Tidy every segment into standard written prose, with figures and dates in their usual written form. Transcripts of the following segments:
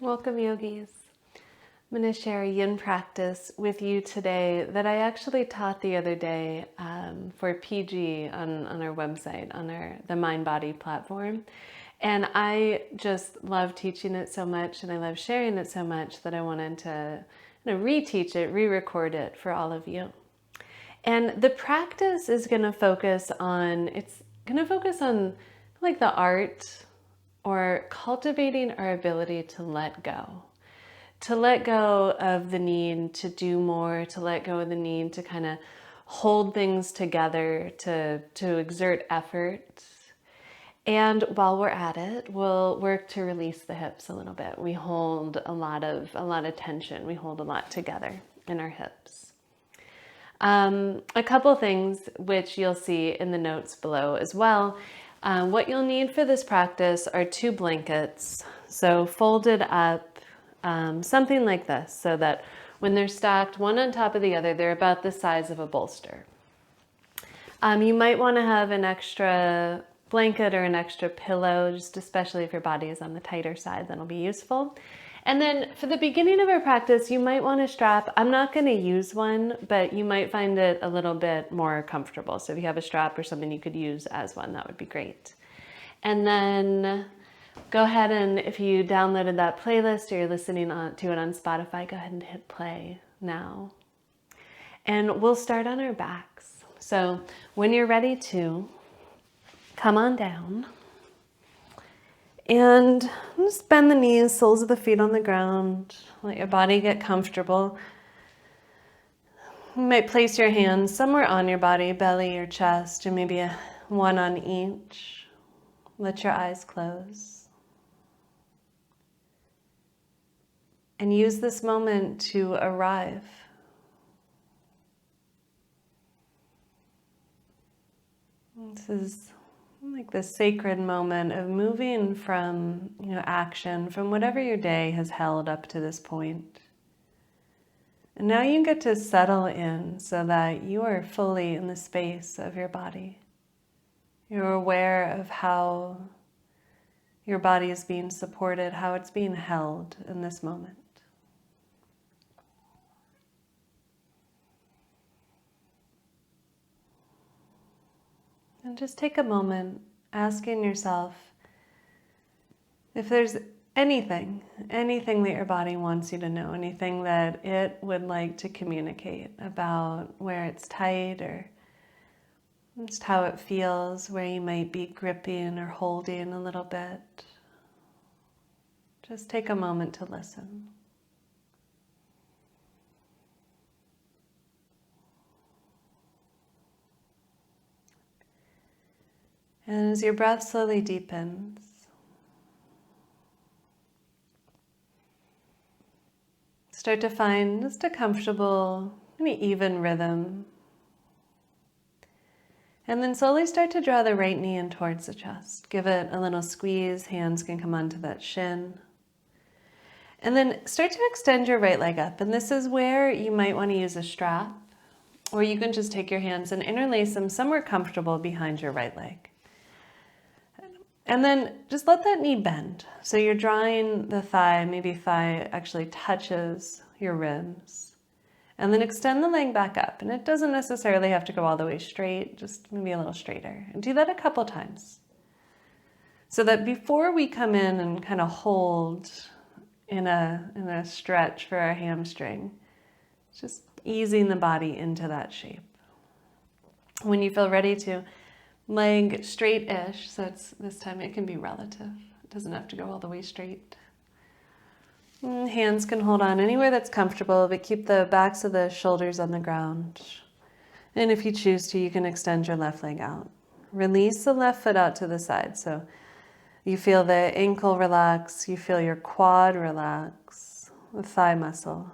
Welcome, yogis. I'm going to share a yin practice with you today that I actually taught the other day for PG on our website, on the Mind Body platform. And I just love teaching it so much, and I love sharing it so much that I wanted to reteach it, re-record it for all of you. And the practice is going to focus on, like the art or cultivating our ability to let go of the need to do more, to let go of the need to kind of hold things together, to exert effort. And while we're at it, we'll work to release the hips a little bit. We hold a lot of tension. We hold a lot together in our hips. A couple things which you'll see in the notes below as well. What you'll need for this practice are 2 blankets, so folded up, something like this, so that when they're stacked one on top of the other, they're about the size of a bolster. You might want to have an extra blanket or an extra pillow, just especially if your body is on the tighter side, that'll be useful. And then for the beginning of our practice, you might want a strap. I'm not going to use one, but you might find it a little bit more comfortable. So if you have a strap or something you could use as one, that would be great. And then go ahead and if you downloaded that playlist or you're listening to it on Spotify, go ahead and hit play now. And we'll start on our backs. So when you're ready to, come on down. And just bend the knees, soles of the feet on the ground. Let your body get comfortable. You might place your hands somewhere on your body, belly or chest, or maybe one on each. Let your eyes close. And use this moment to arrive. This is like the sacred moment of moving from, action, from whatever your day has held up to this point. And now you get to settle in so that you are fully in the space of your body. You're aware of how your body is being supported, how it's being held in this moment. And just take a moment asking yourself if there's anything that your body wants you to know, anything that it would like to communicate about where it's tight or just how it feels, where you might be gripping or holding a little bit. Just take a moment to listen. And as your breath slowly deepens, start to find just a comfortable, even rhythm. And then slowly start to draw the right knee in towards the chest. Give it a little squeeze, hands can come onto that shin. And then start to extend your right leg up. And this is where you might want to use a strap, or you can just take your hands and interlace them somewhere comfortable behind your right leg. And then just let that knee bend. So you're drawing the thigh, maybe thigh actually touches your ribs. And then extend the leg back up. And it doesn't necessarily have to go all the way straight, just maybe a little straighter. And do that a couple times. So that before we come in and kind of hold in a stretch for our hamstring, just easing the body into that shape. When you feel ready to, leg straight-ish, so this time it can be relative. It doesn't have to go all the way straight. Hands can hold on anywhere that's comfortable, but keep the backs of the shoulders on the ground. And if you choose to, you can extend your left leg out. Release the left foot out to the side. So you feel the ankle relax, you feel your quad relax, the thigh muscle.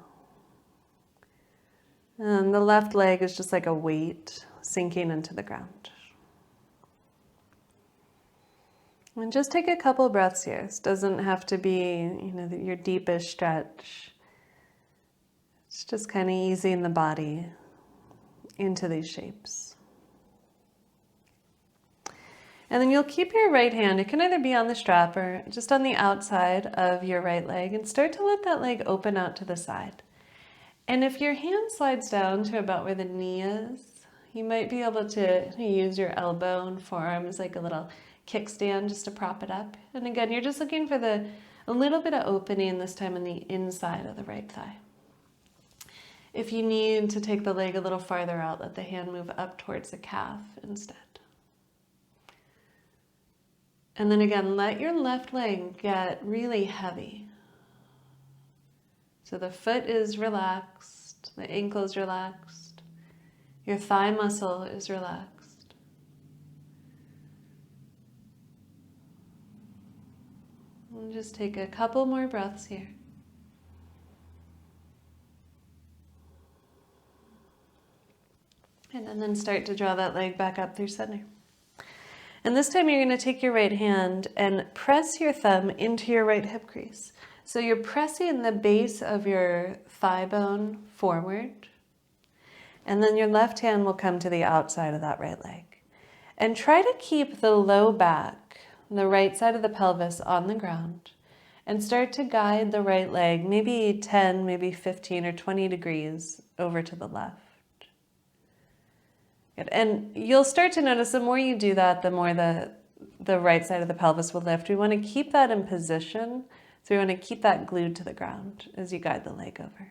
And the left leg is just like a weight sinking into the ground. And just take a couple breaths here. This doesn't have to be, your deepest stretch. It's just kind of easing the body into these shapes. And then you'll keep your right hand, it can either be on the strap or just on the outside of your right leg, and start to let that leg open out to the side. And if your hand slides down to about where the knee is, you might be able to use your elbow and forearms like a little kickstand just to prop it up. And again, you're just looking for a little bit of opening this time on the inside of the right thigh. If you need to take the leg a little farther out, let the hand move up towards the calf instead. And then again, let your left leg get really heavy. So the foot is relaxed, the ankle is relaxed, your thigh muscle is relaxed. And just take a couple more breaths here. And then start to draw that leg back up through center. And this time you're going to take your right hand and press your thumb into your right hip crease. So you're pressing the base of your thigh bone forward, and then your left hand will come to the outside of that right leg. And try to keep the low back, the right side of the pelvis on the ground, and start to guide the right leg maybe 10, maybe 15 or 20 degrees over to the left. Good. And you'll start to notice the more you do that, the more the right side of the pelvis will lift. We want to keep that in position, so we want to keep that glued to the ground as you guide the leg over.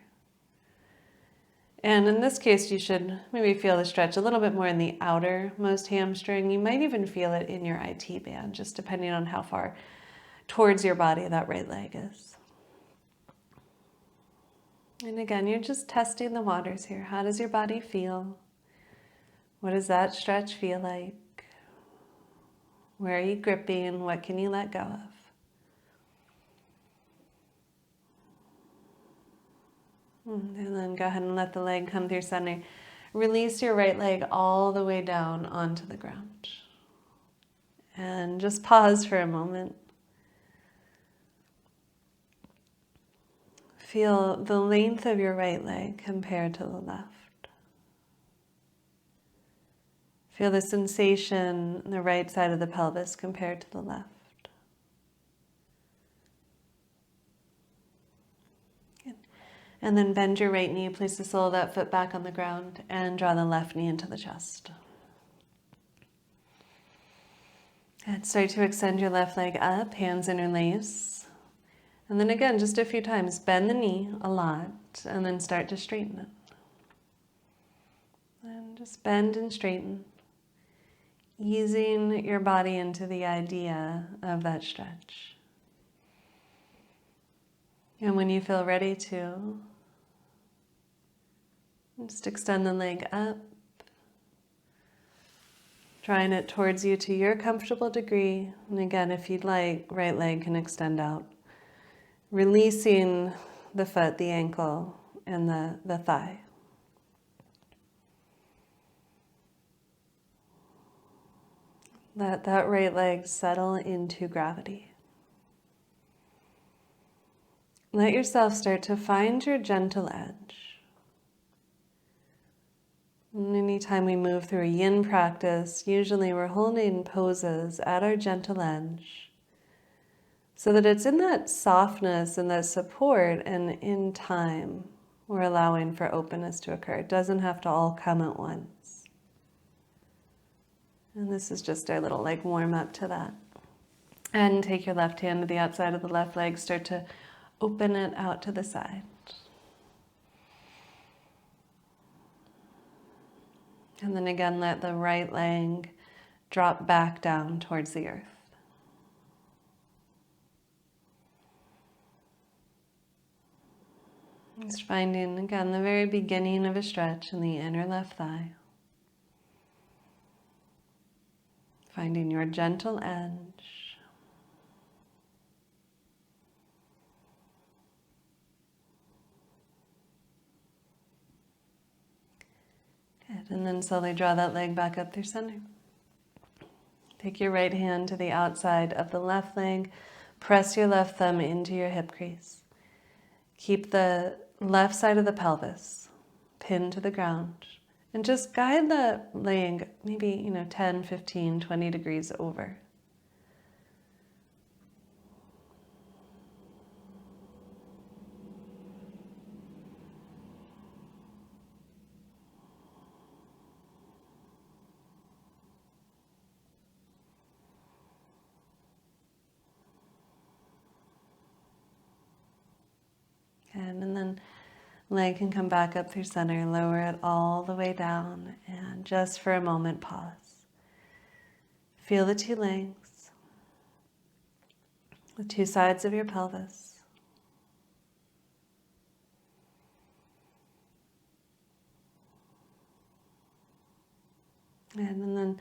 And in this case, you should maybe feel the stretch a little bit more in the outermost hamstring. You might even feel it in your IT band, just depending on how far towards your body that right leg is. And again, you're just testing the waters here. How does your body feel? What does that stretch feel like? Where are you gripping? What can you let go of? And then go ahead and let the leg come through center. Release your right leg all the way down onto the ground. And just pause for a moment. Feel the length of your right leg compared to the left. Feel the sensation in the right side of the pelvis compared to the left. Good. And then bend your right knee, place the sole of that foot back on the ground, and draw the left knee into the chest. And start to extend your left leg up, hands interlace. And then again, just a few times, bend the knee a lot, and then start to straighten it. And just bend and straighten, easing your body into the idea of that stretch. And when you feel ready to, just extend the leg up, drawing it towards you to your comfortable degree. And again, if you'd like, right leg can extend out, releasing the foot, the ankle, and the thigh. Let that right leg settle into gravity. Let yourself start to find your gentle edge. And anytime we move through a yin practice, usually we're holding poses at our gentle edge so that it's in that softness and that support, and in time we're allowing for openness to occur. It doesn't have to all come at once. And this is just our little like warm up to that. And take your left hand to the outside of the left leg, start to open it out to the side. And then again, let the right leg drop back down towards the earth. Just finding, again, the very beginning of a stretch in the inner left thigh. Finding your gentle edge. Good, and then slowly draw that leg back up through center. Take your right hand to the outside of the left leg. Press your left thumb into your hip crease. Keep the left side of the pelvis pinned to the ground, And just guide the leg maybe, 10, 15, 20 degrees over. And then leg can come back up through center, lower it all the way down, and just for a moment, pause. Feel the two legs, the two sides of your pelvis. And then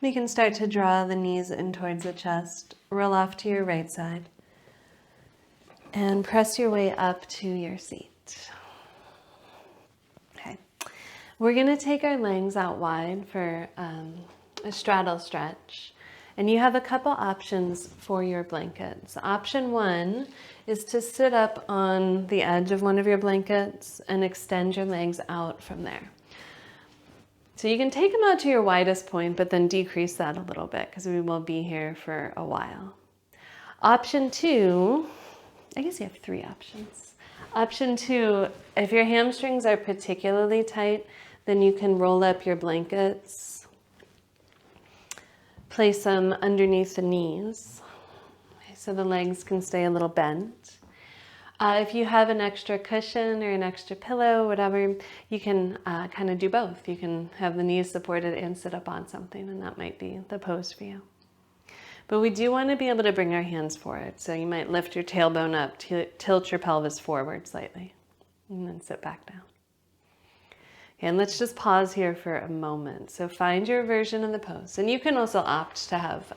we can start to draw the knees in towards the chest, roll off to your right side, and press your way up to your seat. Okay, we're going to take our legs out wide for a straddle stretch. And you have a couple options for your blankets. Option one is to sit up on the edge of one of your blankets and extend your legs out from there. So you can take them out to your widest point, but then decrease that a little bit because we will be here for a while. Option two, I guess you have three options. Option two, if your hamstrings are particularly tight, then you can roll up your blankets, place them underneath the knees, so the legs can stay a little bent. If you have an extra cushion or an extra pillow, whatever, you can kind of do both. You can have the knees supported and sit up on something, and that might be the pose for you. But we do want to be able to bring our hands forward. So you might lift your tailbone up, tilt your pelvis forward slightly, and then sit back down. Okay, and let's just pause here for a moment. So find your version of the pose. And you can also opt to have,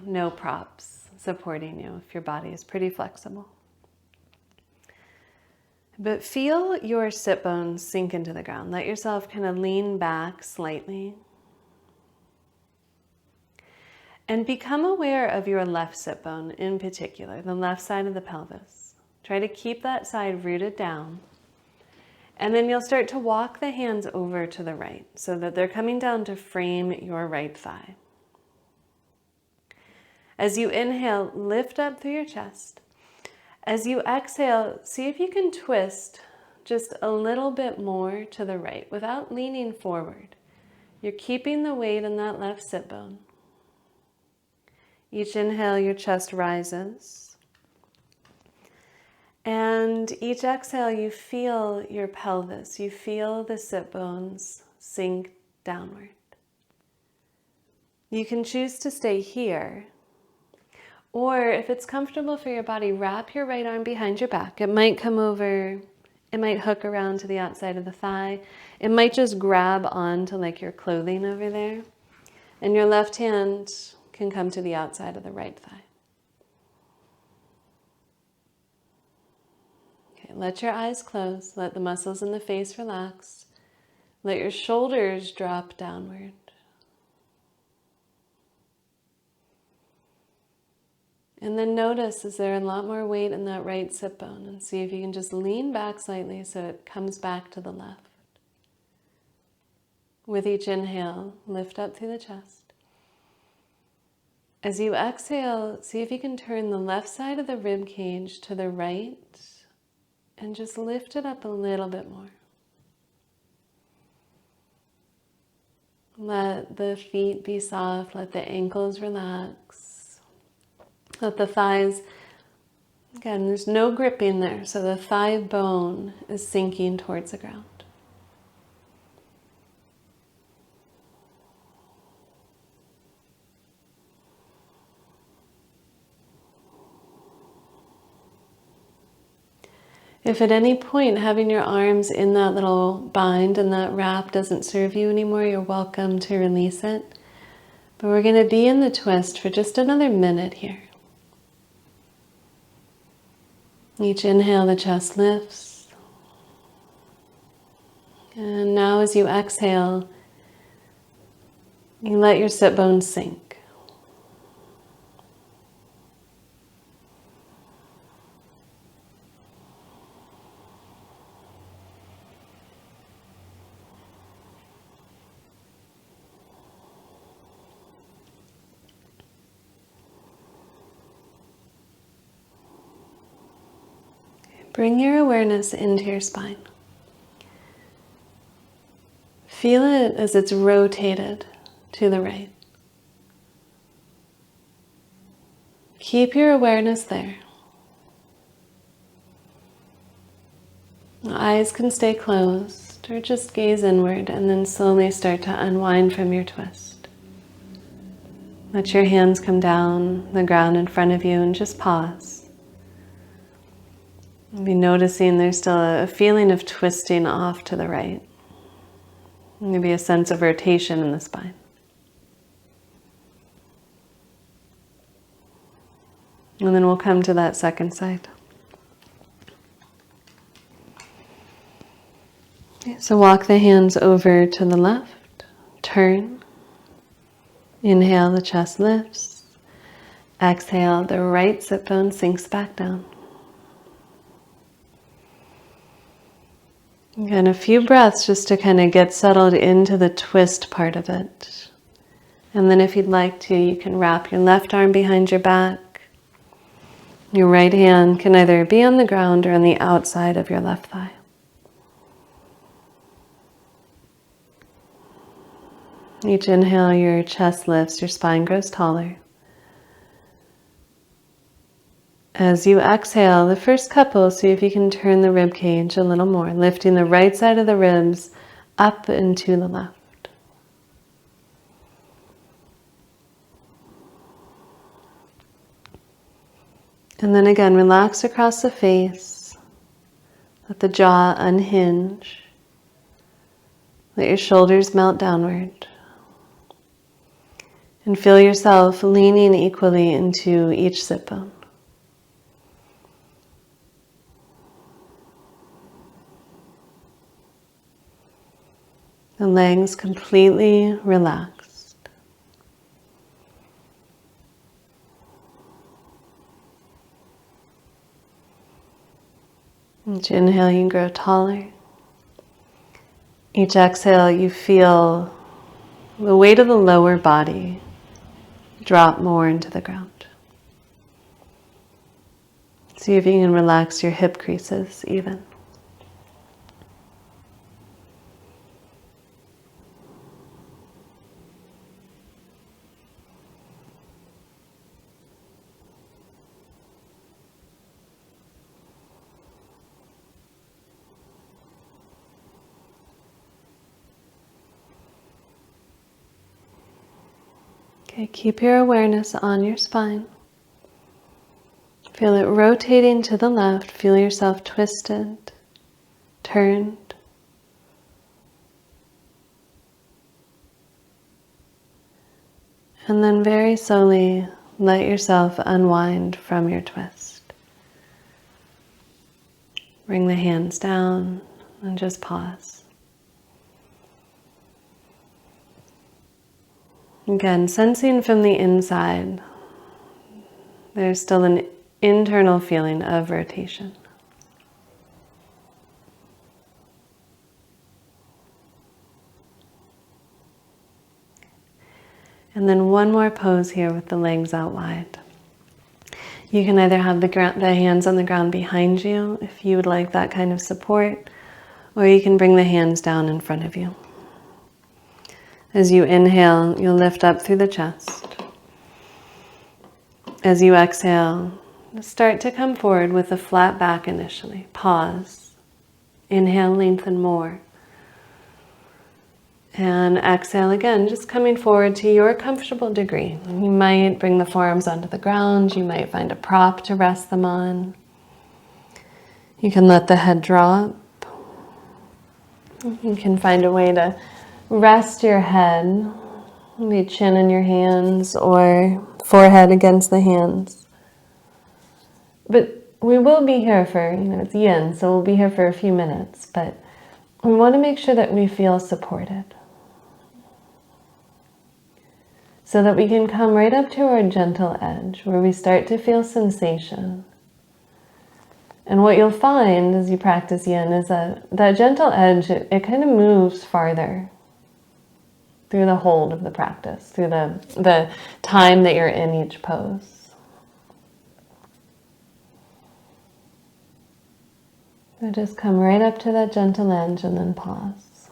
no props supporting you if your body is pretty flexible. But feel your sit bones sink into the ground. Let yourself kind of lean back slightly. And become aware of your left sit bone in particular, the left side of the pelvis. Try to keep that side rooted down. And then you'll start to walk the hands over to the right so that they're coming down to frame your right thigh. As you inhale, lift up through your chest. As you exhale, see if you can twist just a little bit more to the right without leaning forward. You're keeping the weight in that left sit bone. Each inhale, your chest rises. And each exhale, you feel your pelvis. You feel the sit bones sink downward. You can choose to stay here. Or if it's comfortable for your body, wrap your right arm behind your back. It might come over, it might hook around to the outside of the thigh. It might just grab onto like your clothing over there. And your left hand can come to the outside of the right thigh. Okay, let your eyes close. Let the muscles in the face relax. Let your shoulders drop downward. And then notice, is there a lot more weight in that right sit bone? And see if you can just lean back slightly so it comes back to the left. With each inhale, lift up through the chest. As you exhale, see if you can turn the left side of the rib cage to the right and just lift it up a little bit more. Let the feet be soft, let the ankles relax. Let the thighs, again, there's no gripping there, so the thigh bone is sinking towards the ground. If at any point having your arms in that little bind and that wrap doesn't serve you anymore, you're welcome to release it. But we're going to be in the twist for just another minute here. Each inhale, the chest lifts. And now as you exhale, you let your sit bones sink. bring your awareness into your spine. Feel it as it's rotated to the right. Keep your awareness there. The eyes can stay closed or just gaze inward and then slowly start to unwind from your twist. Let your hands come down the ground in front of you and just pause. Be noticing there's still a feeling of twisting off to the right. Maybe a sense of rotation in the spine. And then we'll come to that second side. Okay, so walk the hands over to the left, turn. Inhale, the chest lifts. Exhale, the right sit bone sinks back down. Again, a few breaths just to kind of get settled into the twist part of it. And then if you'd like to, you can wrap your left arm behind your back. Your right hand can either be on the ground or on the outside of your left thigh. Each inhale, your chest lifts, your spine grows taller. As you exhale, the first couple, see if you can turn the rib cage a little more, lifting the right side of the ribs up and to the left. And then again, relax across the face. Let the jaw unhinge. Let your shoulders melt downward. And feel yourself leaning equally into each sit bone. The legs completely relaxed. Each inhale, you grow taller. Each exhale, you feel the weight of the lower body drop more into the ground. See if you can relax your hip creases even. Okay, keep your awareness on your spine. Feel it rotating to the left. Feel yourself twisted, turned. And then very slowly let yourself unwind from your twist. Bring the hands down and just pause. Again, sensing from the inside, there's still an internal feeling of rotation. And then one more pose here with the legs out wide. You can either have the hands on the ground behind you if you would like that kind of support, or you can bring the hands down in front of you. As you inhale, you'll lift up through the chest. As you exhale, start to come forward with a flat back initially. Pause. Inhale, lengthen more. And exhale again, just coming forward to your comfortable degree. You might bring the forearms onto the ground. You might find a prop to rest them on. You can let the head drop. You can find a way to rest your head, maybe chin in your hands or forehead against the hands. But we will be here for, it's yin, so we'll be here for a few minutes, but we want to make sure that we feel supported. So that we can come right up to our gentle edge where we start to feel sensation. And what you'll find as you practice yin is that gentle edge, it kind of moves farther through the hold of the practice, through the time that you're in each pose. So just come right up to that gentle lunge and then pause.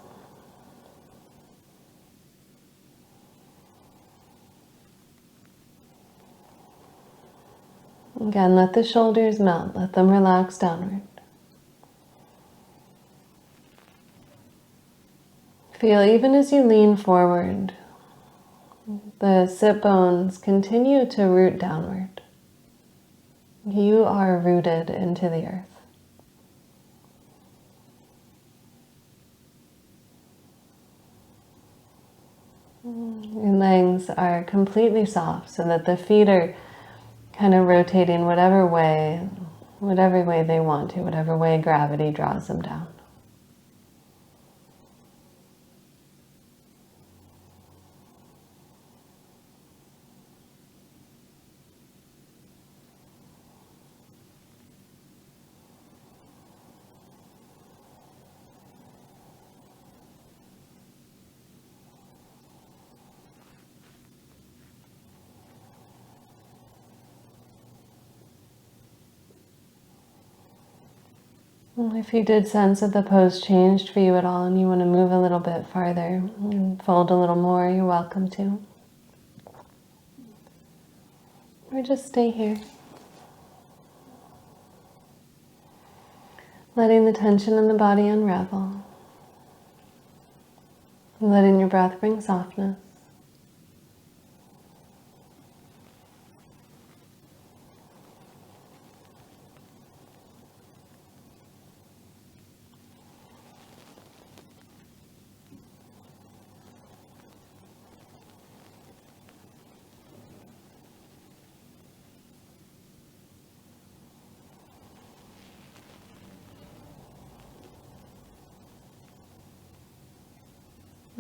Again, let the shoulders melt, let them relax downward. Feel even as you lean forward, the sit bones continue to root downward. You are rooted into the earth. Your legs are completely soft so that the feet are kind of rotating whatever way they want to, whatever way gravity draws them down. If you did sense that the pose changed for you at all and you want to move a little bit farther and fold a little more, you're welcome to. Or just stay here. Letting the tension in the body unravel. Letting your breath bring softness.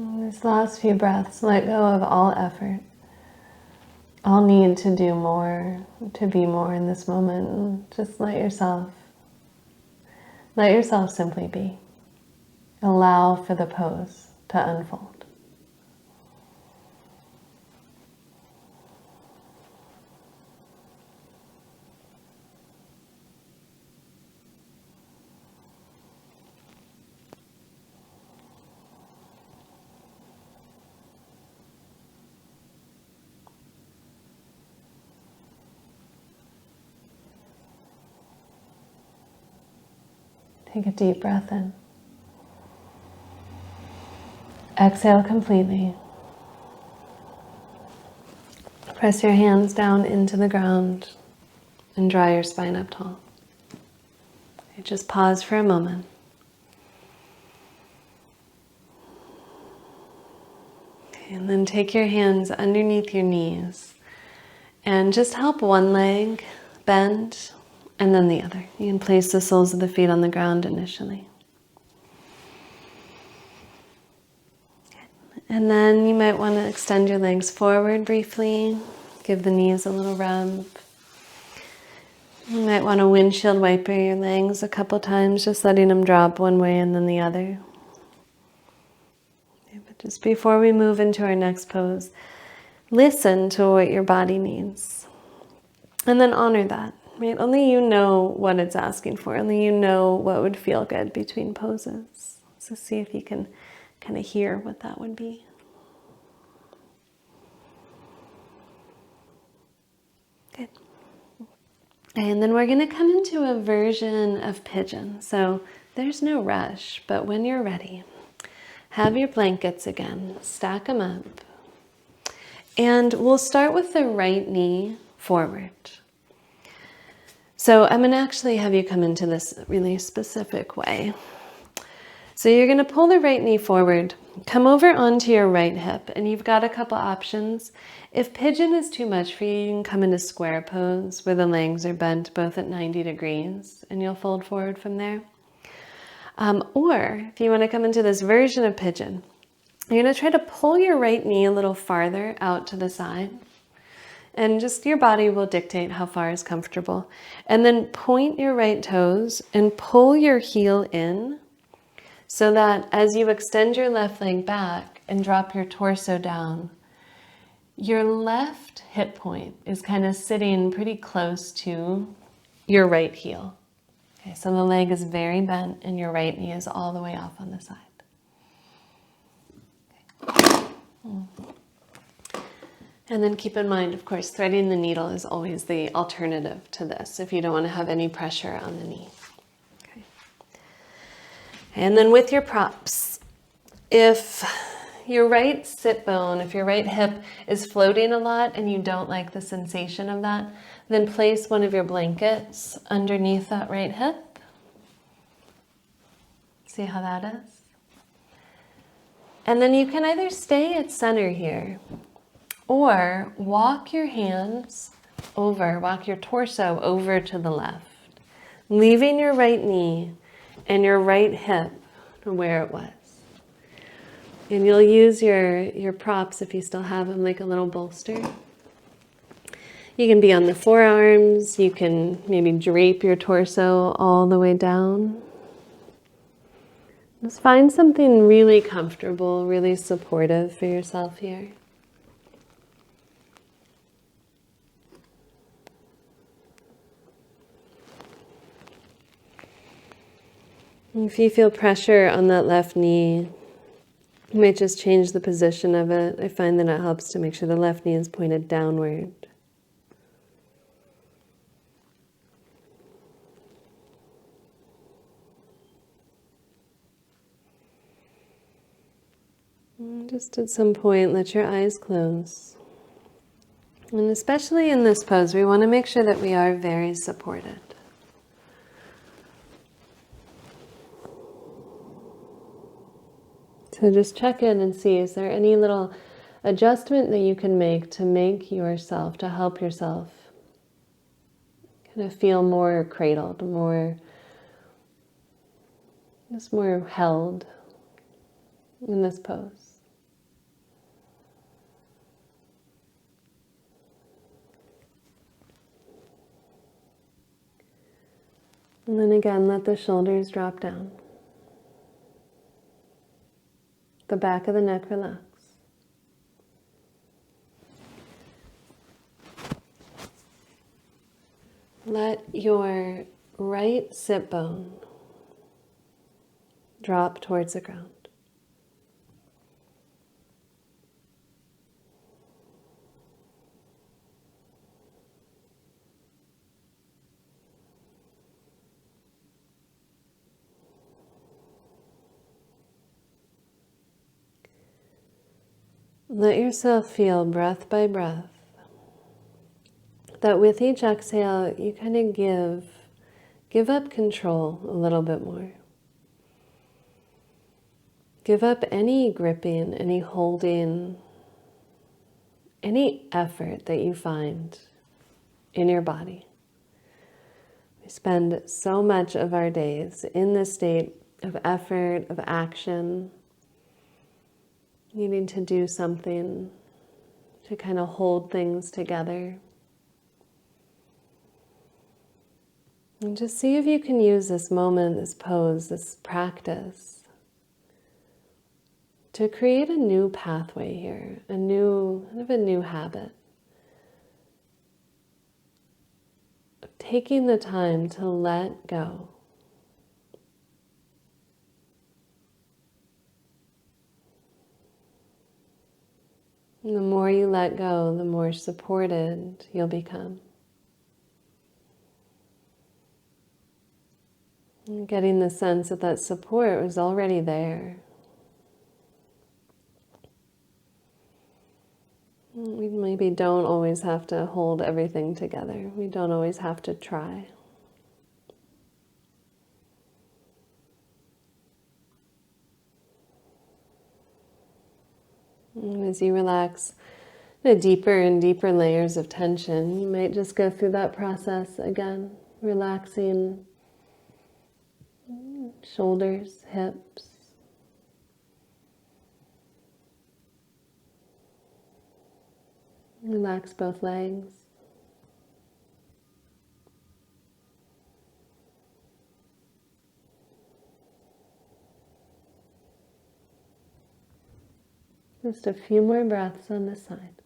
These last few breaths, let go of all effort, all need to do more, to be more in this moment. Just let yourself simply be. Allow for the pose to unfold. Take a deep breath in. Exhale completely. Press your hands down into the ground and draw your spine up tall. Just pause for a moment. And then take your hands underneath your knees and just help one leg bend and then the other. You can place the soles of the feet on the ground initially. And then you might want to extend your legs forward briefly. Give the knees a little rub. You might want to windshield wiper your legs a couple times, just letting them drop one way and then the other. But just before we move into our next pose, listen to what your body needs. And then honor that. Right? Only you know what it's asking for. Only you know what would feel good between poses. So see if you can kind of hear what that would be. Good. And then we're going to come into a version of pigeon. So there's no rush, but when you're ready, have your blankets again. Stack them up. And we'll start with the right knee forward. So I'm going to actually have you come into this really specific way. So you're going to pull the right knee forward, come over onto your right hip, and you've got a couple options. If pigeon is too much for you, you can come into square pose where the legs are bent both at 90 degrees, and you'll fold forward from there. Or if you want to come into this version of pigeon, you're going to try to pull your right knee a little farther out to the side. And just your body will dictate how far is comfortable. And then point your right toes and pull your heel in so that as you extend your left leg back and drop your torso down, your left hip point is kind of sitting pretty close to your right heel. Okay, so the leg is very bent and your right knee is all the way off on the side. And then keep in mind, of course, threading the needle is always the alternative to this if you don't want to have any pressure on the knee. Okay. And then with your props, if your right sit bone, if your right hip is floating a lot and you don't like the sensation of that, then place one of your blankets underneath that right hip. See how that is? And then you can either stay at center here, or walk your hands over, walk your torso over to the left, leaving your right knee and your right hip where it was. And you'll use your props, if you still have them, like a little bolster. You can be on the forearms, you can maybe drape your torso all the way down. Just find something really comfortable, really supportive for yourself here. If you feel pressure on that left knee, you might just change the position of it. I find that it helps to make sure the left knee is pointed downward. And just at some point, let your eyes close. And especially in this pose, we want to make sure that we are very supported. So just check in and see, is there any little adjustment that you can make to make yourself, to help yourself kind of feel more cradled, just more held in this pose. And then again, let the shoulders drop down. The back of the neck relax. Let your right sit bone drop towards the ground. Let yourself feel breath by breath that with each exhale you kind of give up control a little bit more. Give up any gripping, any holding, any effort that you find in your body. We spend so much of our days in this state of effort, of action, needing to do something to kind of hold things together. And just see if you can use this moment, this pose, this practice to create a new pathway here, a new habit. Taking the time to let go. And the more you let go, the more supported you'll become. And getting the sense that that support was already there. We maybe don't always have to hold everything together. We don't always have to try. And as you relax the deeper and deeper layers of tension, you might just go through that process again, relaxing shoulders, hips. Relax both legs. Just a few more breaths on this side.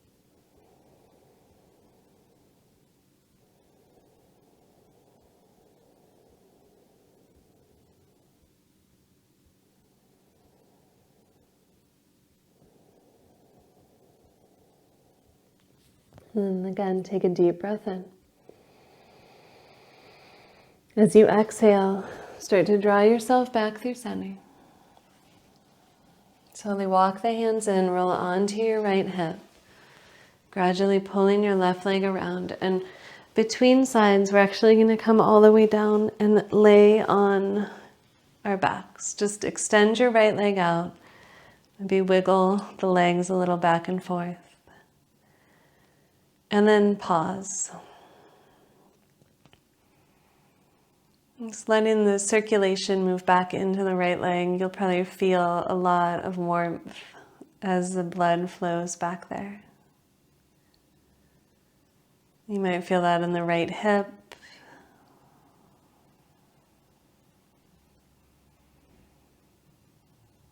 And again, take a deep breath in. As you exhale, start to draw yourself back through center. Slowly walk the hands in, roll onto your right hip. Gradually pulling your left leg around. And between sides, we're actually going to come all the way down and lay on our backs. Just extend your right leg out. Maybe wiggle the legs a little back and forth. And then pause. Just letting the circulation move back into the right leg. You'll probably feel a lot of warmth as the blood flows back there. You might feel that in the right hip.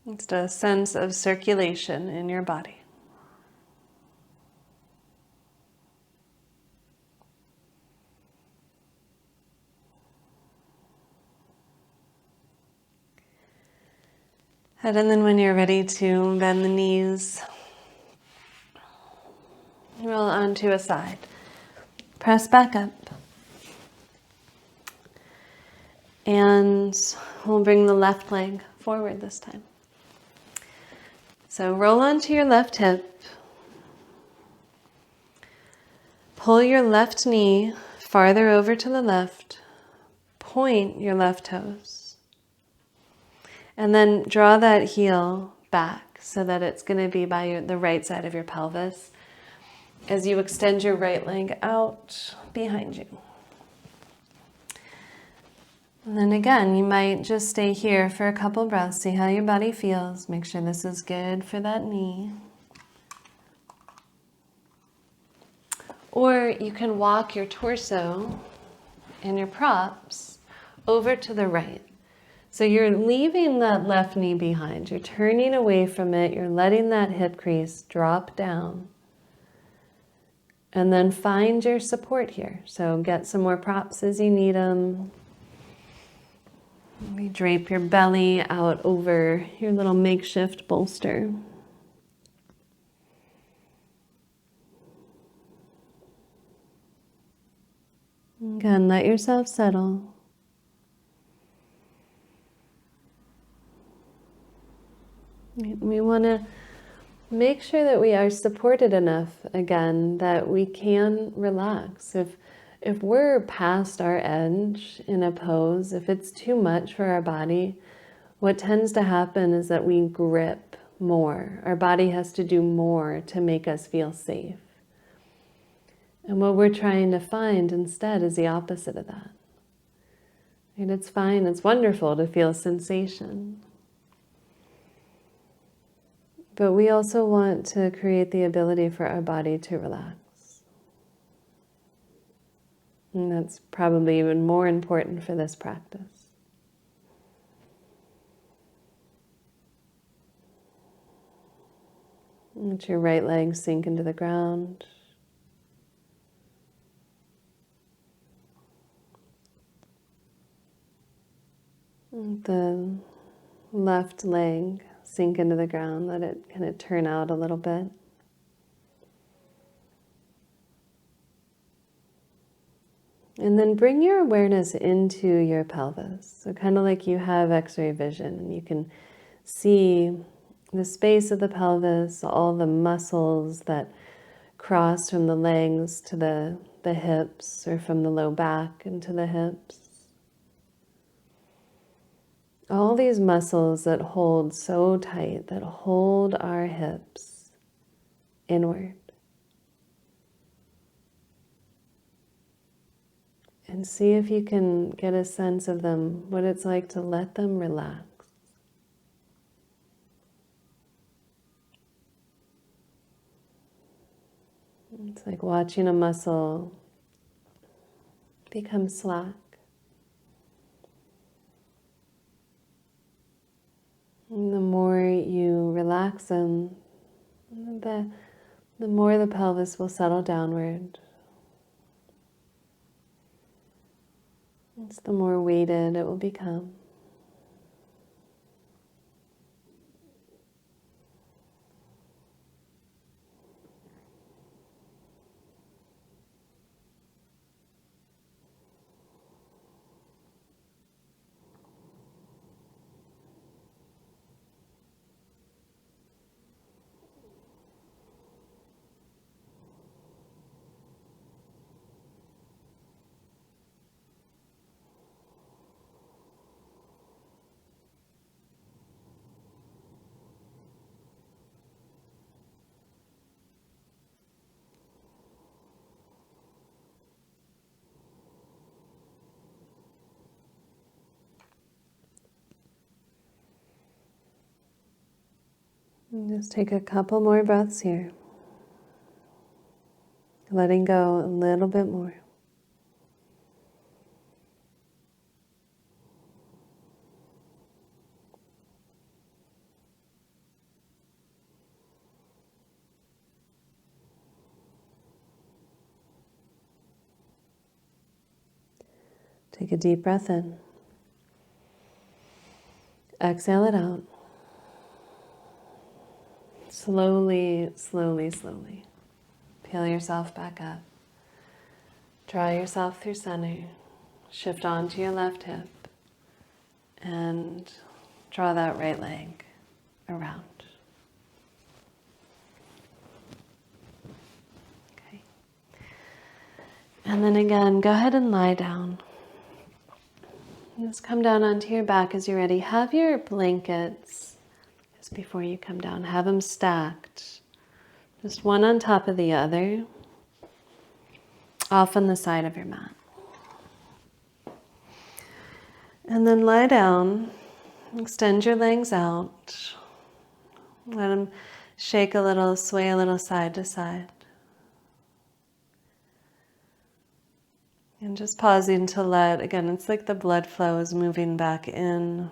Just a sense of circulation in your body. And then when you're ready to bend the knees, roll onto a side. Press back up. And we'll bring the left leg forward this time. So roll onto your left hip. Pull your left knee farther over to the left. Point your left toes. And then draw that heel back so that it's going to be by the right side of your pelvis as you extend your right leg out behind you. And then again, you might just stay here for a couple breaths. See how your body feels. Make sure this is good for that knee. Or you can walk your torso and your props over to the right. So you're leaving that left knee behind. You're turning away from it. You're letting that hip crease drop down. And then find your support here. So get some more props as you need them. Maybe drape your belly out over your little makeshift bolster. Again, let yourself settle. We want to make sure that we are supported enough, again, that we can relax. If we're past our edge in a pose, if it's too much for our body, what tends to happen is that we grip more. Our body has to do more to make us feel safe. And what we're trying to find instead is the opposite of that. And it's fine, it's wonderful to feel sensation. But we also want to create the ability for our body to relax. And that's probably even more important for this practice. Let your right leg sink into the ground. Let the left leg sink into the ground. Let it kind of turn out a little bit. And then bring your awareness into your pelvis. So kind of like you have X-ray vision and you can see the space of the pelvis, all the muscles that cross from the legs to the hips or from the low back into the hips. All these muscles that hold so tight, that hold our hips inward. And see if you can get a sense of them, what it's like to let them relax. It's like watching a muscle become slack. And the more you relax them, the more the pelvis will settle downward. It's the more weighted it will become. And just take a couple more breaths here. Letting go a little bit more. Take a deep breath in. Exhale it out. Slowly, slowly, slowly. Peel yourself back up. Draw yourself through center. Shift onto your left hip. And draw that right leg around. Okay. And then again, go ahead and lie down. Just come down onto your back as you're ready. Have your blankets, just before you come down, have them stacked. Just one on top of the other, off on the side of your mat. And then lie down, extend your legs out. Let them shake a little, sway a little side to side. And just pausing to let, again, it's like the blood flow is moving back in.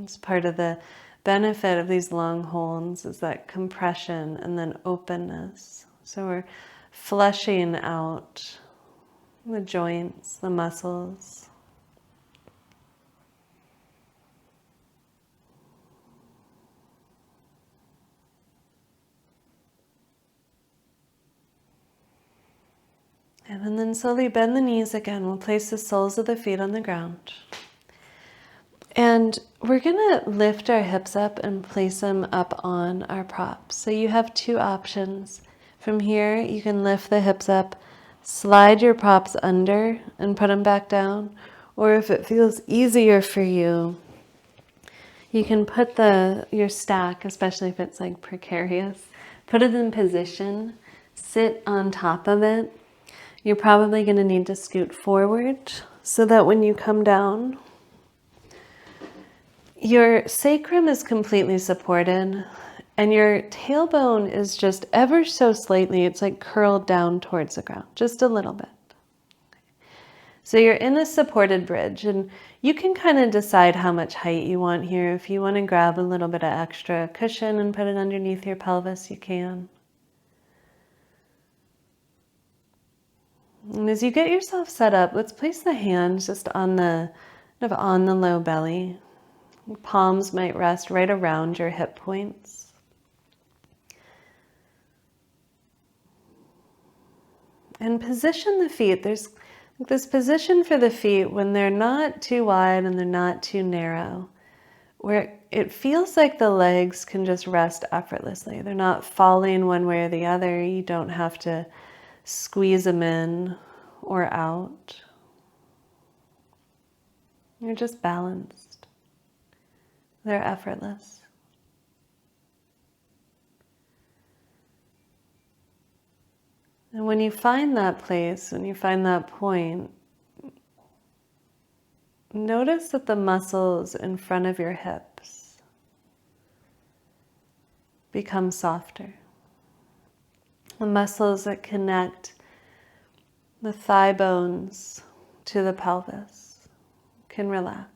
It's part of the benefit of these long holds is that compression and then openness. So we're flushing out the joints, the muscles. And then slowly bend the knees again. We'll place the soles of the feet on the ground. And we're going to lift our hips up and place them up on our props. So you have two options. From here, you can lift the hips up, slide your props under and put them back down. Or if it feels easier for you, you can put your stack, especially if it's like precarious, put it in position, sit on top of it. You're probably going to need to scoot forward so that when you come down, your sacrum is completely supported and your tailbone is just ever so slightly, it's like curled down towards the ground, just a little bit. So you're in a supported bridge and you can kind of decide how much height you want here. If you want to grab a little bit of extra cushion and put it underneath your pelvis, you can. And as you get yourself set up, let's place the hands just on the low belly. Palms might rest right around your hip points. And position the feet. There's this position for the feet when they're not too wide and they're not too narrow, where it feels like the legs can just rest effortlessly. They're not falling one way or the other. You don't have to squeeze them in or out. You're just balanced. They're effortless. And when you find that place, when you find that point, notice that the muscles in front of your hips become softer. The muscles that connect the thigh bones to the pelvis can relax.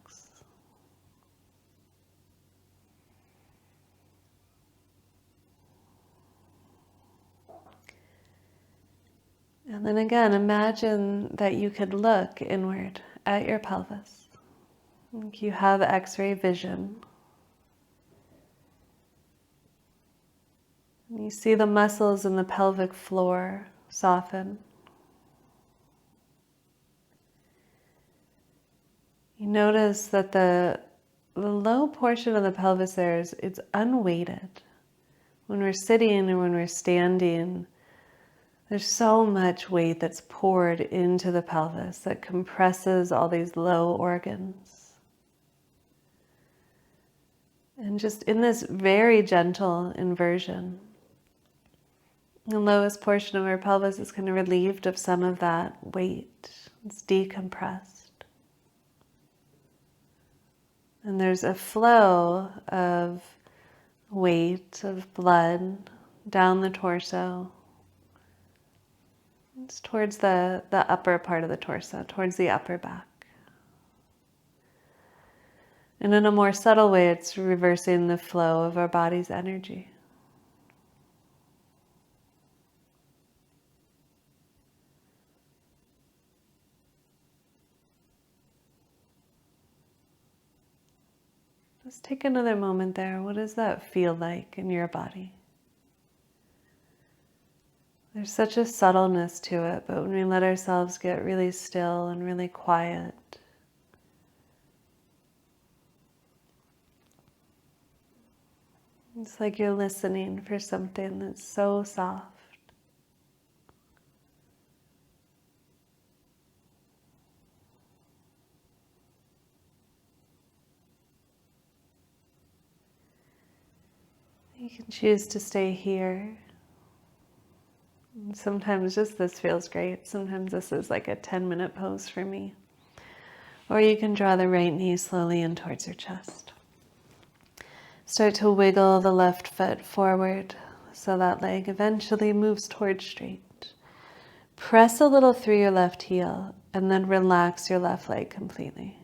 And then again, imagine that you could look inward at your pelvis. Like you have X-ray vision. You see the muscles in the pelvic floor soften. You notice that the low portion of the pelvis there it's unweighted. When we're sitting or when we're standing, there's so much weight that's poured into the pelvis that compresses all these low organs. And just in this very gentle inversion, the lowest portion of our pelvis is kind of relieved of some of that weight. It's decompressed. And there's a flow of weight of blood down the torso. It's towards the upper part of the torso, towards the upper back. And in a more subtle way, it's reversing the flow of our body's energy. Just take another moment there. What does that feel like in your body? There's such a subtleness to it, but when we let ourselves get really still and really quiet, it's like you're listening for something that's so soft. You can choose to stay here. Sometimes just this feels great. Sometimes this is like a 10-minute pose for me. Or you can draw the right knee slowly in towards your chest. Start to wiggle the left foot forward so that leg eventually moves towards straight. Press a little through your left heel and then relax your left leg completely.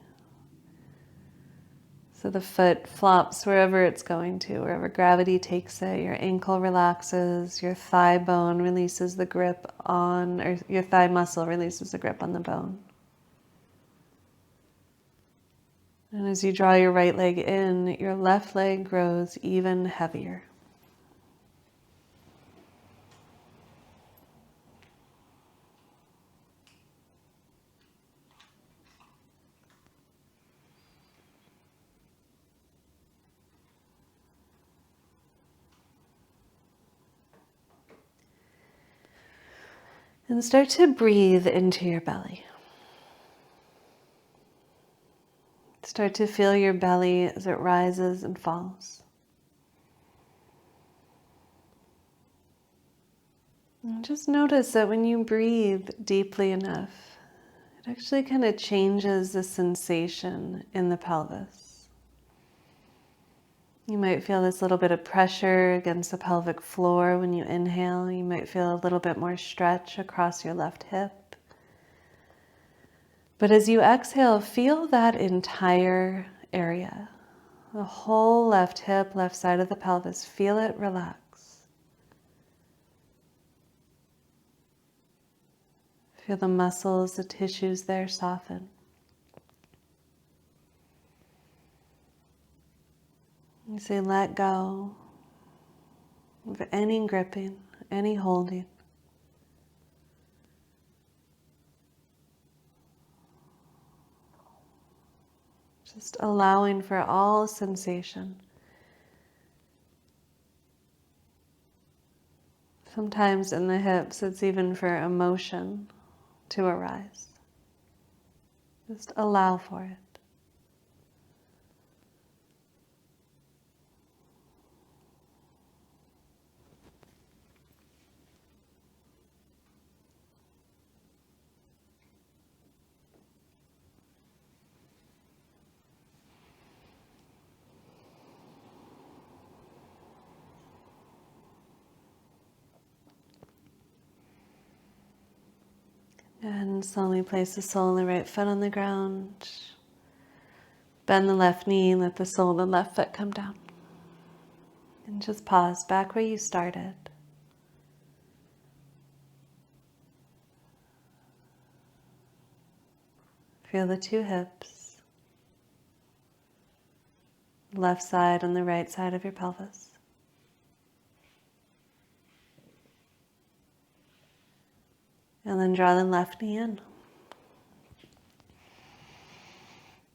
So the foot flops wherever it's going to, wherever gravity takes it. Your ankle relaxes, your thigh bone releases the grip on, or your thigh muscle releases the grip on the bone. And as you draw your right leg in, your left leg grows even heavier. And start to breathe into your belly. Start to feel your belly as it rises and falls. And just notice that when you breathe deeply enough, it actually kind of changes the sensation in the pelvis. You might feel this little bit of pressure against the pelvic floor when you inhale. You might feel a little bit more stretch across your left hip. But as you exhale, feel that entire area. The whole left hip, left side of the pelvis. Feel it relax. Feel the muscles, the tissues there soften. You say, let go of any gripping, any holding. Just allowing for all sensation. Sometimes in the hips, it's even for emotion to arise. Just allow for it. And slowly place the sole of the right foot on the ground. Bend the left knee, let the sole of the left foot come down. And just pause back where you started. Feel the two hips, left side and the right side of your pelvis. And then draw the left knee in.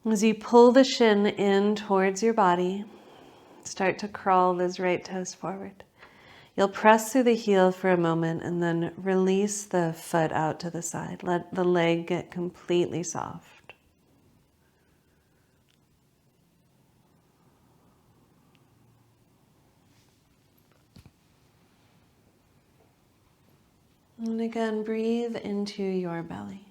As you pull the shin in towards your body, start to crawl those right toes forward. You'll press through the heel for a moment and then release the foot out to the side. Let the leg get completely soft. And again, breathe into your belly.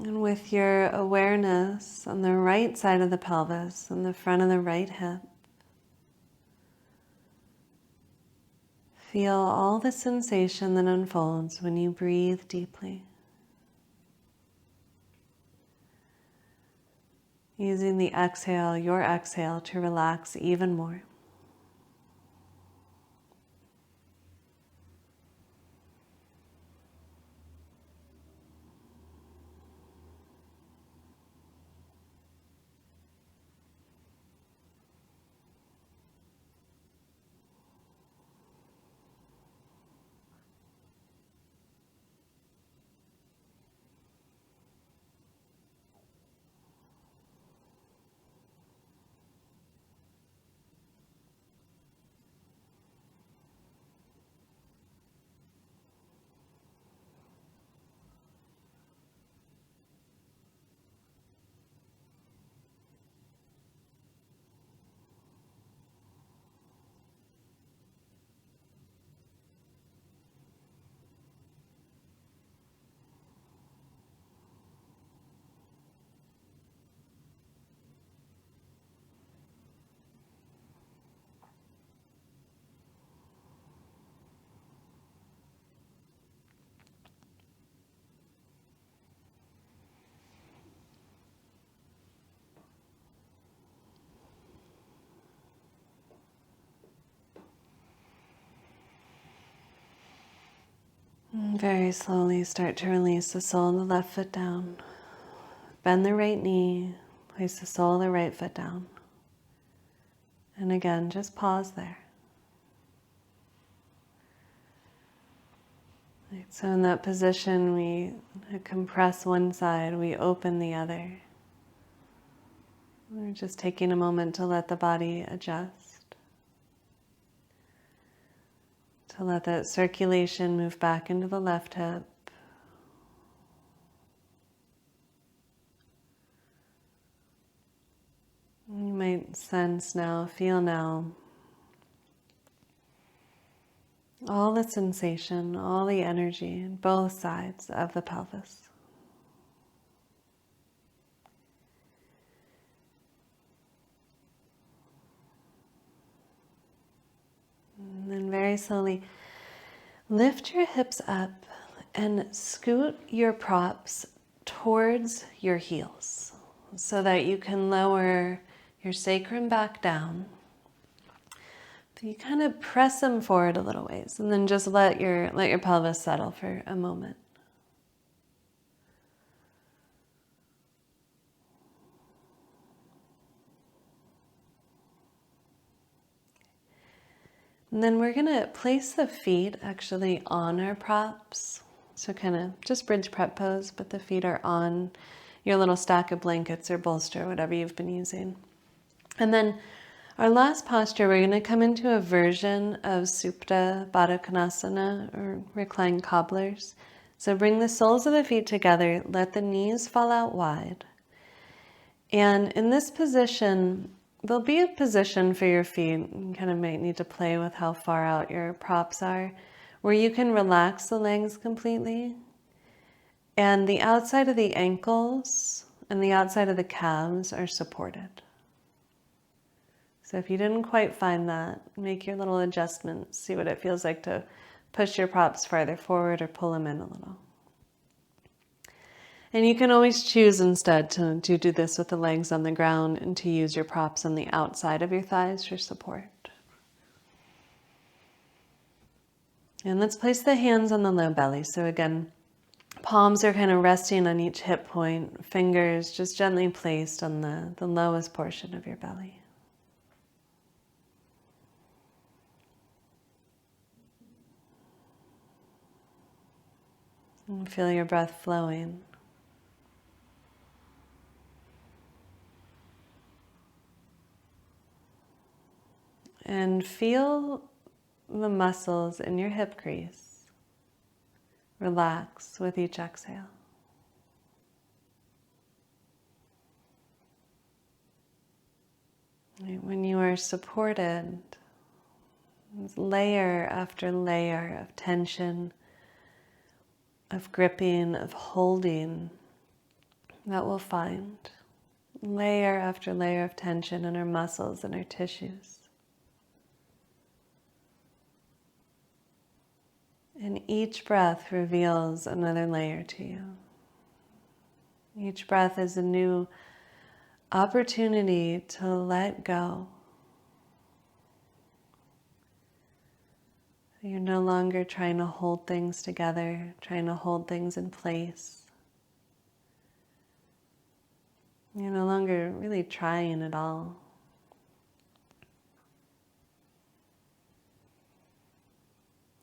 And with your awareness on the right side of the pelvis, on the front of the right hip, feel all the sensation that unfolds when you breathe deeply. Using the exhale, your exhale, to relax even more. And very slowly start to release the sole of the left foot down. Bend the right knee, place the sole of the right foot down. And again, just pause there. Right, so in that position, we compress one side, we open the other. We're just taking a moment to let the body adjust, to let that circulation move back into the left hip. You might sense now, feel now, all the sensation, all the energy in both sides of the pelvis. And then very slowly lift your hips up and scoot your props towards your heels so that you can lower your sacrum back down. You kind of press them forward a little ways and then just let your pelvis settle for a moment. And then we're going to place the feet actually on our props. So kind of just bridge prep pose, but the feet are on your little stack of blankets or bolster, whatever you've been using. And then our last posture, we're going to come into a version of Supta Baddha Konasana, or reclined cobblers. So bring the soles of the feet together, let the knees fall out wide. And in this position, there'll be a position for your feet. You kind of might need to play with how far out your props are, where you can relax the legs completely. And the outside of the ankles and the outside of the calves are supported. So if you didn't quite find that, make your little adjustments. See what it feels like to push your props farther forward or pull them in a little. And you can always choose instead to do this with the legs on the ground and to use your props on the outside of your thighs for support. And let's place the hands on the low belly. So again, palms are kind of resting on each hip point, fingers just gently placed on the lowest portion of your belly. And feel your breath flowing. And feel the muscles in your hip crease relax with each exhale. Right, when you are supported, layer after layer of tension, of gripping, of holding, that we'll find layer after layer of tension in our muscles and our tissues. And each breath reveals another layer to you. Each breath is a new opportunity to let go. You're no longer trying to hold things together, trying to hold things in place. You're no longer really trying at all.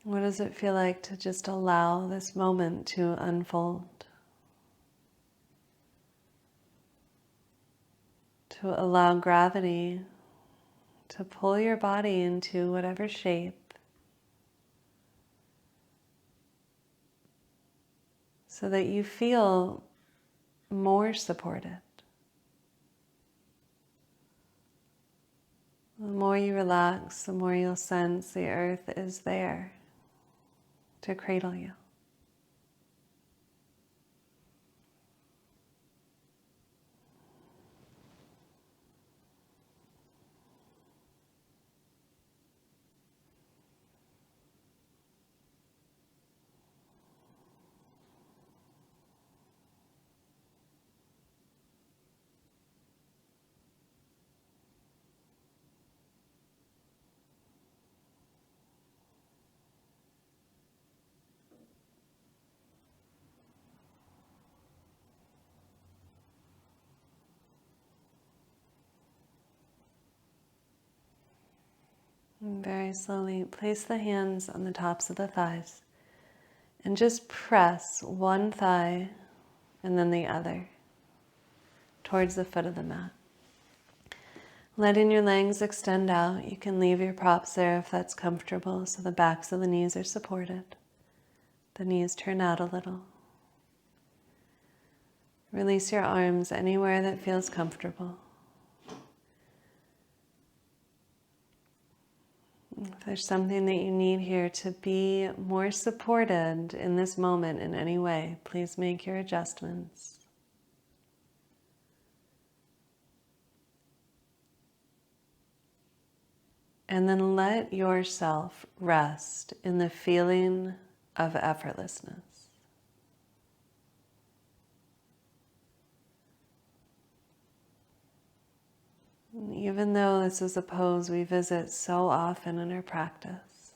What does it feel like to just allow this moment to unfold? To allow gravity to pull your body into whatever shape, so that you feel more supported. The more you relax, the more you'll sense the earth is there to cradle you. And very slowly place the hands on the tops of the thighs and just press one thigh and then the other towards the foot of the mat. Letting your legs extend out. You can leave your props there if that's comfortable, so the backs of the knees are supported. The knees turn out a little. Release your arms anywhere that feels comfortable. If there's something that you need here to be more supported in this moment in any way, please make your adjustments. And then let yourself rest in the feeling of effortlessness. Even though this is a pose we visit so often in our practice,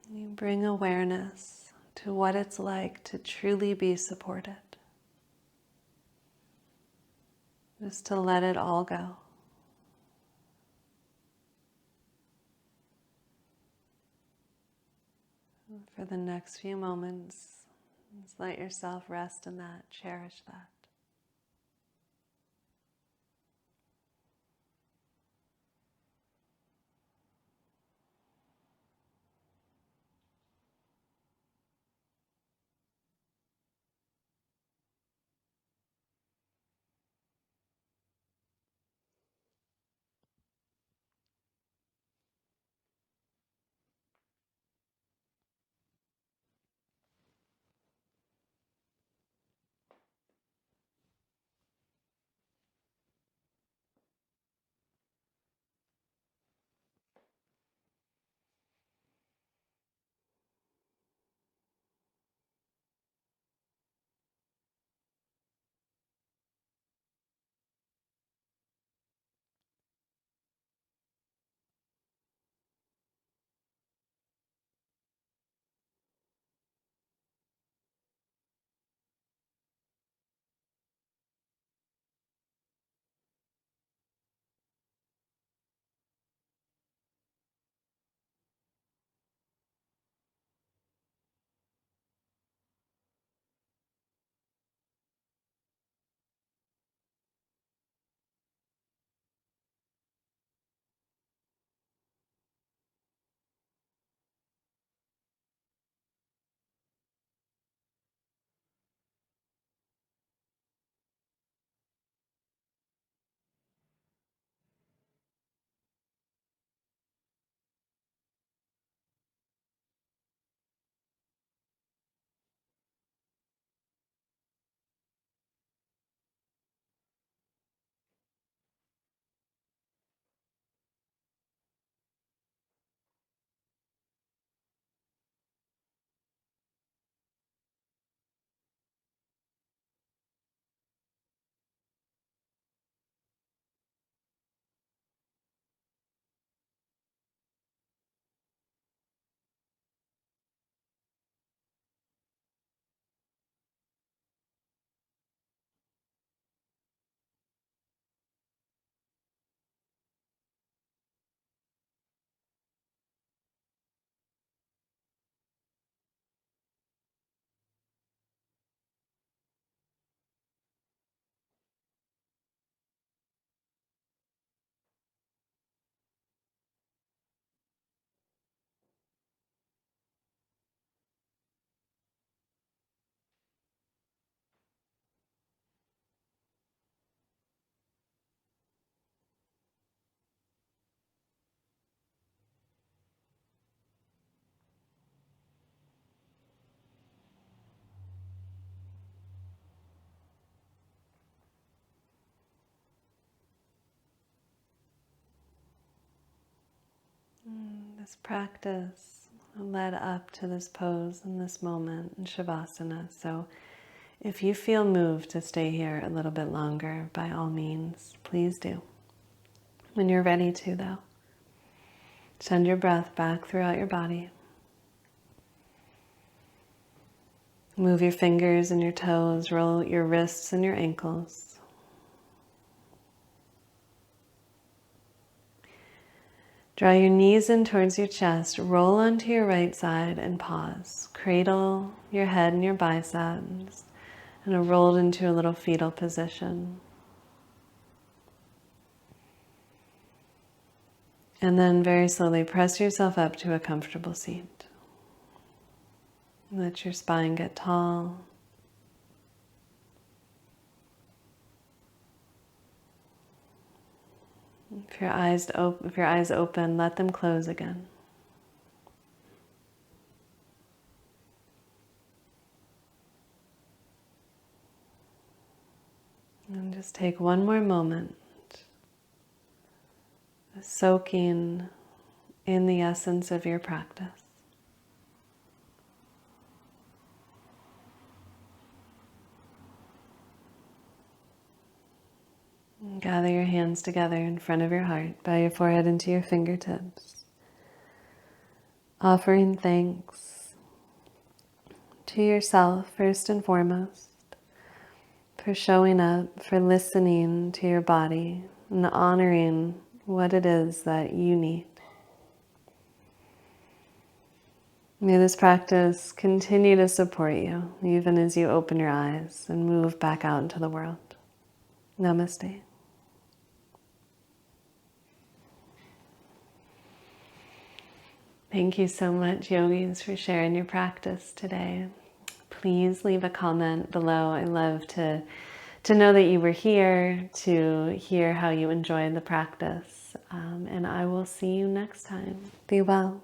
you bring awareness to what it's like to truly be supported. Just to let it all go. For the next few moments, just let yourself rest in that, cherish that. This practice led up to this pose and this moment in Shavasana. So if you feel moved to stay here a little bit longer, by all means, please do. When you're ready to, though, send your breath back throughout your body. Move your fingers and your toes, roll your wrists and your ankles. Draw your knees in towards your chest, roll onto your right side and pause. Cradle your head and your biceps and roll into a little fetal position. And then very slowly press yourself up to a comfortable seat. Let your spine get tall. If your eyes open, let them close again. And just take one more moment, soaking in the essence of your practice. Gather your hands together in front of your heart, bow your forehead into your fingertips, offering thanks to yourself first and foremost for showing up, for listening to your body and honoring what it is that you need. May this practice continue to support you even as you open your eyes and move back out into the world. Namaste. Thank you so much, yogis, for sharing your practice today. Please leave a comment below. I love to know that you were here, to hear how you enjoyed the practice. And I will see you next time. Be well.